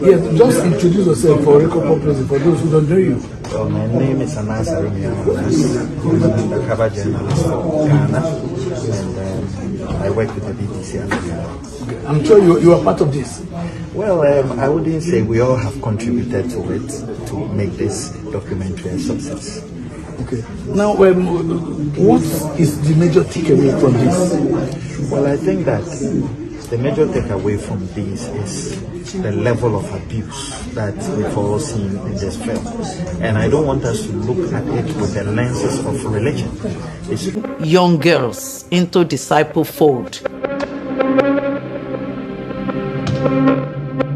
Yes, just introduce yourself for record purposes for those who don't know you. Well, my name is Aremeyaw. I'm an undercover journalist from Ghana, and I work with the BBC. Okay. I'm sure you are part of this. Well, I wouldn't say we all have contributed to it to make this documentary a success. Okay. Now, what is the major takeaway from this? Well, I think that the major takeaway from this is the level of abuse that we've all seen in this film. And I don't want us to look at it with the lenses of religion. Young girls into disciple fold.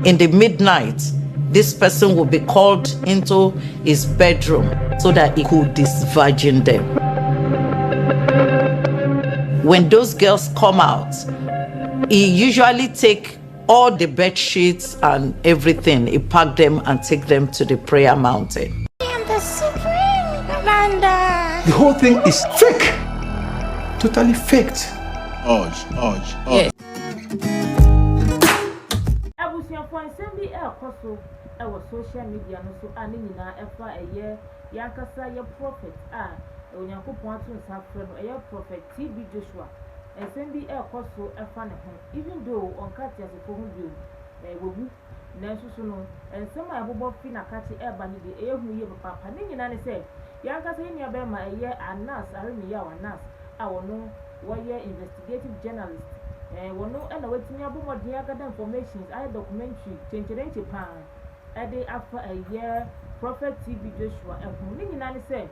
In the midnight, this person will be called into his bedroom so that he could disvirgin them. When those girls come out, he usually take all the bed sheets and everything, he pack them and take them to the prayer mountain. I am the supreme commander. The whole thing is fake. Totally faked. Yes. Social media no so ani nyina efa eye yakasa ye prophet onyankopon ato nsafre no eye prophet T.B Joshua ensembi ekoso efa ne ho even though on kati asefo hu bio wogu na nsusu no ensem abobo fi na kati eba ne de ehu ye papa ne nyina ne se yakasa ye nia be ma eye Aremeyaw wono woye investigative journalist wono na wetimi abomodin agada informations documentary chencherenche pan Ede after a year, Prophet T.B Joshua, and Minani said,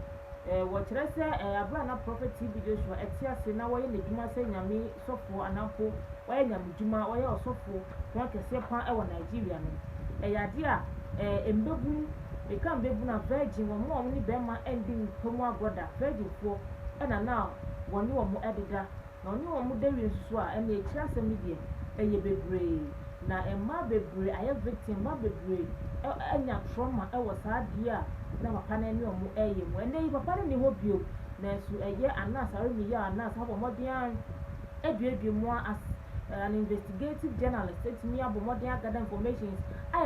what I say, Abraham Prophet T.B Joshua, at Tiasi, now in the Juma saying, Yami, Sofo, and Uncle, why Yam Juma, why also for one can say upon our Nigerian. A idea, a Mbebu, a can be a virgin, or more only Bema ending Homo brother, virgin for, and now, one you are more editor, no more Mudarian Swa, and a chance media, a ye be brave. Na emma bebre aye victim ma bebre anya trauma was hard here na papa na ni omo eye mo ene papa ni ho bio na su eye Aremeyaw habo modern eduedu mo as an investigative journalist it me abo modern gather information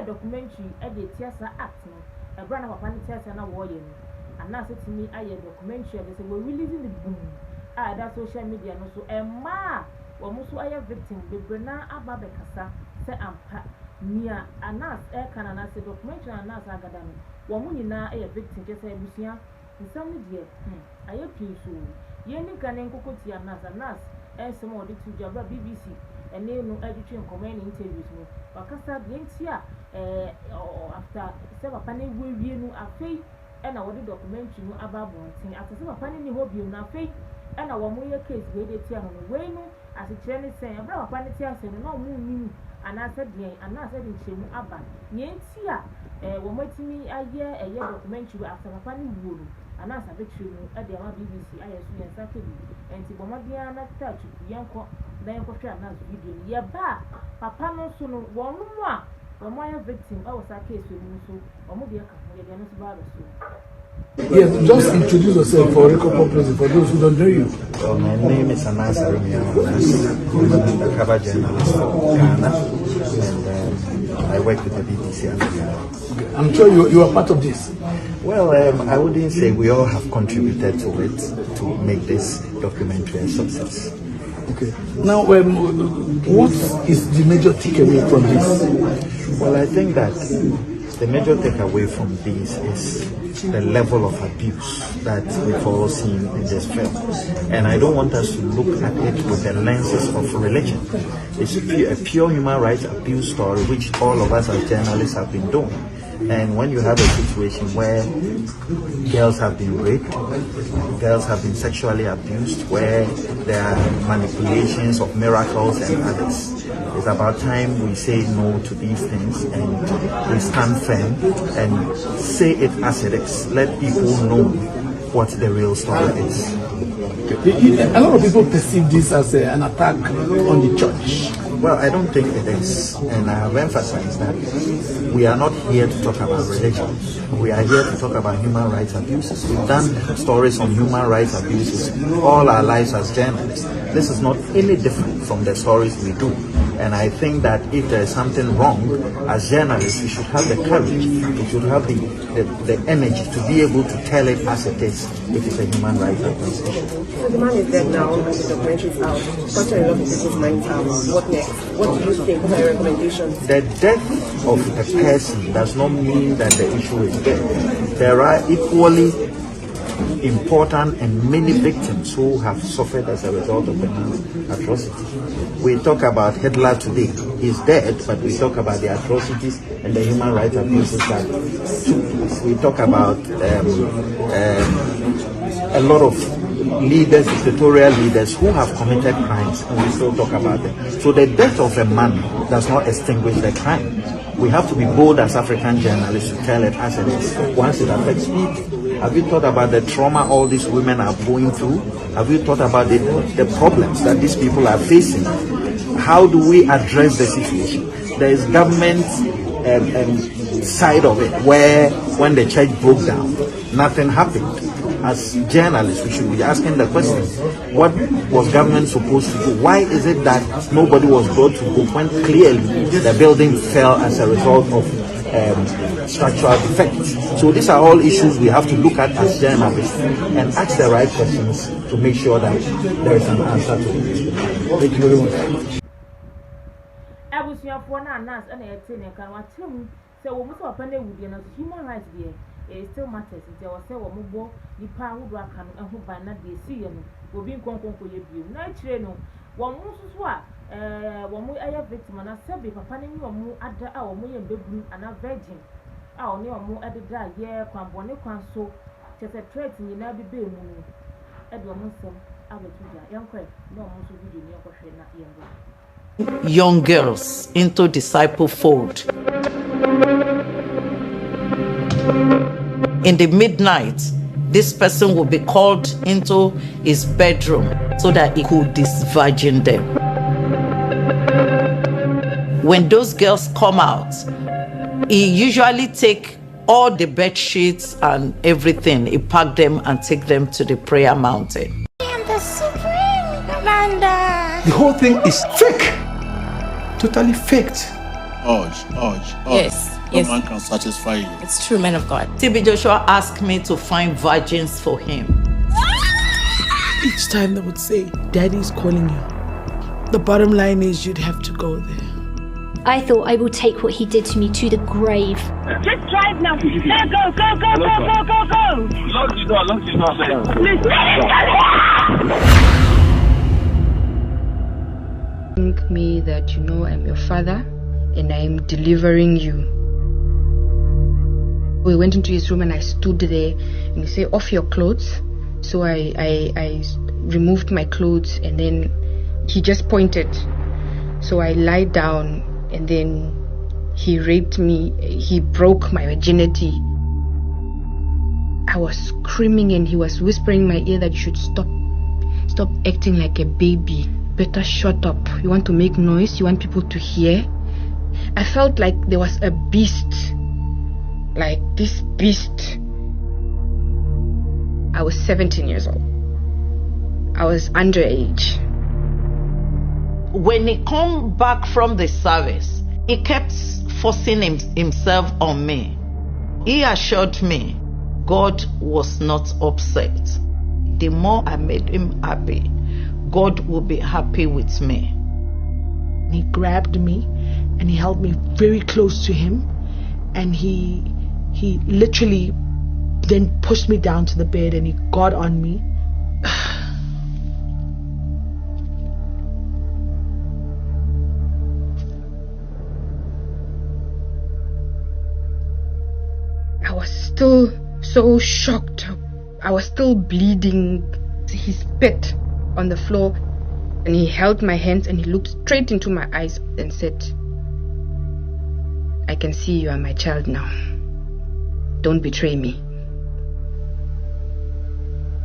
documentary the tiasa act no ebra na papa ni tiasa na wo ye no it me documentary they say we releasing the boom that social media no so emma wo muso aye victim bebre na aba bekasa se ampa nia kana se documentary agada no wo mu nyina victim je se ebusia nsam ne de aye pinso ye ni kan nkokoti ensem odi tu jaba BBC ene no aditwe nkoman interviews no wakasa de ntia after se papa ne wie no afei na wo de documentary no aba bontin after se papa ne ni ho bi no afei na wo mu ye case we de tia no we no asikire ne sen abra papa ne tia sen no mu ni anasa de nchemu aba nyentia wo matimi aye documentary after papa ni wuo anasa betri no de ama BBC aye so yen sakebi enti bomadia na touch yenko na yenko hwe anasa video ye ba papa no so no wo no mu a wo mo aye victim o sa case no so wo mo de ka mo de no so ba so. Yes, just introduce yourself for record purposes for those who don't know you. Well, my name is Aremeyaw. I'm an undercover journalist from Ghana, and I work with the BBC. Okay. I'm sure you are part of this. Well, I wouldn't say we all have contributed to it to make this documentary a success. Okay. Now, what is the major takeaway from this? Well, I think that the major takeaway from this is the level of abuse that we've all seen in this film. And I don't want us to look at it with the lenses of religion. It's a pure human rights abuse story, which all of us as journalists have been doing. And when you have a situation where girls have been raped, girls have been sexually abused, where there are manipulations of miracles and others, it's about time we say no to these things and we stand firm and say it as it is. Let people know what the real story is. A lot of people perceive this as an attack on the church. Well, I don't think it is, and I have emphasized that we are not here to talk about religion. We are here to talk about human rights abuses. We've done stories on human rights abuses all our lives as journalists. This is not any different from the stories we do. And I think that if there is something wrong, as journalists, we should have the courage, we should have the energy to be able to tell it as it is, if it's a human rights organization. So the man is dead now, and the documentary is out. Question a lot of people's minds out. What next? What do you think? What are your recommendations? The death of a person does not mean that the issue is dead. There are equally important and many victims who have suffered as a result of the man's atrocity. We talk about Hitler today. He's dead, but we talk about the atrocities and the human rights abuses that took place. We talk about a lot of leaders, dictatorial leaders who have committed crimes, and we still talk about them. So the death of a man does not extinguish the crime. We have to be bold as African journalists to tell it as it is. Once it affects people, have you thought about the trauma all these women are going through? Have you thought about the problems that these people are facing? How do we address the situation? There is government side of it where when the church broke down, nothing happened. As journalists, we should be asking the question, what was government supposed to do? Why is it that nobody was brought to book when clearly the building fell as a result of structural defects? So these are all issues we have to look at as journalists and ask the right questions to make sure that there is an answer to it. Thank you very much. Human rights there. It still matters. There was a woman born, the power who are coming and who by not they see you will be conquered for your view. Night train, one most swap, one way I have victim and I said, be papa name or more at the hour, more and baby and a virgin. Our near more at the dry, yeah, come one, so just a threat in the Nabi Bay moon. Edward Muslim, I will do that. Young Craig, no most of you, young question, not young. Young girls into disciple fold. In the midnight, this person will be called into his bedroom so that he could disvirgin them. When those girls come out, he usually take all the bed sheets and everything, he pack them and take them to the prayer mountain. I am the supreme commander. The whole thing is fake. Totally faked. Yes. No man can satisfy you. It's true, man of God. T.B Joshua asked me to find virgins for him. Each time they would say, Daddy's calling you. The bottom line is you'd have to go there. I thought I will take what he did to me to the grave. Just drive now. Go. Lock the door. Think me that you know I'm your father and I am delivering you. We went into his room and I stood there and he said, off your clothes. So I removed my clothes and then he just pointed. So I lied down and then he raped me. He broke my virginity. I was screaming and he was whispering in my ear that you should stop acting like a baby. Better shut up. You want to make noise? You want people to hear? I felt like there was a beast. Like this beast. I was 17 years old. I was underage. When he come back from the service, he kept forcing himself on me. He assured me God was not upset. The more I made him happy, God will be happy with me. He grabbed me and he held me very close to him and he literally then pushed me down to the bed and he got on me. I was still so shocked. I was still bleeding. He spit on the floor and he held my hands and he looked straight into my eyes and said, I can see you are my child now. Don't betray me.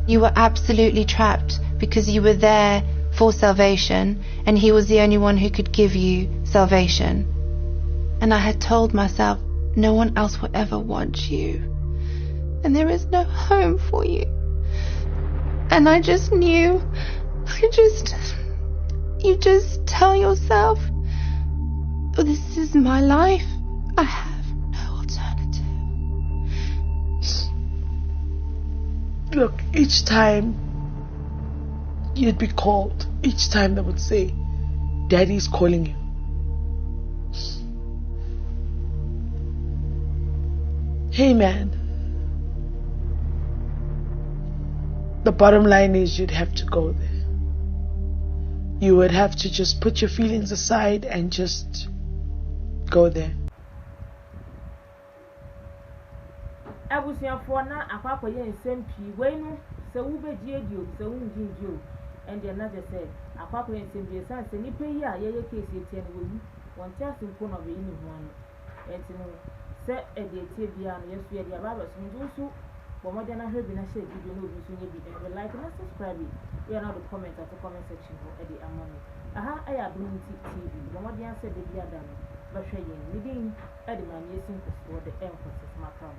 You were absolutely trapped because you were there for salvation and he was the only one who could give you salvation. And I had told myself, no one else will ever want you. And there is no home for you. And I just knew, you just tell yourself, This is my life. I have no alternative. Look, each time you'd be called, each time they would say, Daddy's calling you. Hey man, the bottom line is you'd have to go there. You would have to just put your feelings aside and just go there. Abusiafo na akwakoye nsem pii weinu se wo begie dio se wo ngindio and the another said akwakoye nsem bi se nipa yi a yeye case etie no wu won tia se ko no be ni ho ano entino se e de etie bia no yesu ye de ababa so ndu so bo mo de na hwe bi na share video no obi so nye bi and like and subscribe we are now the comment at the comment section for e de amano aha aya Abunti TV bo mo de answer de bia da no ba hwe yen ni din e de ma yesu ko so de emphasis makam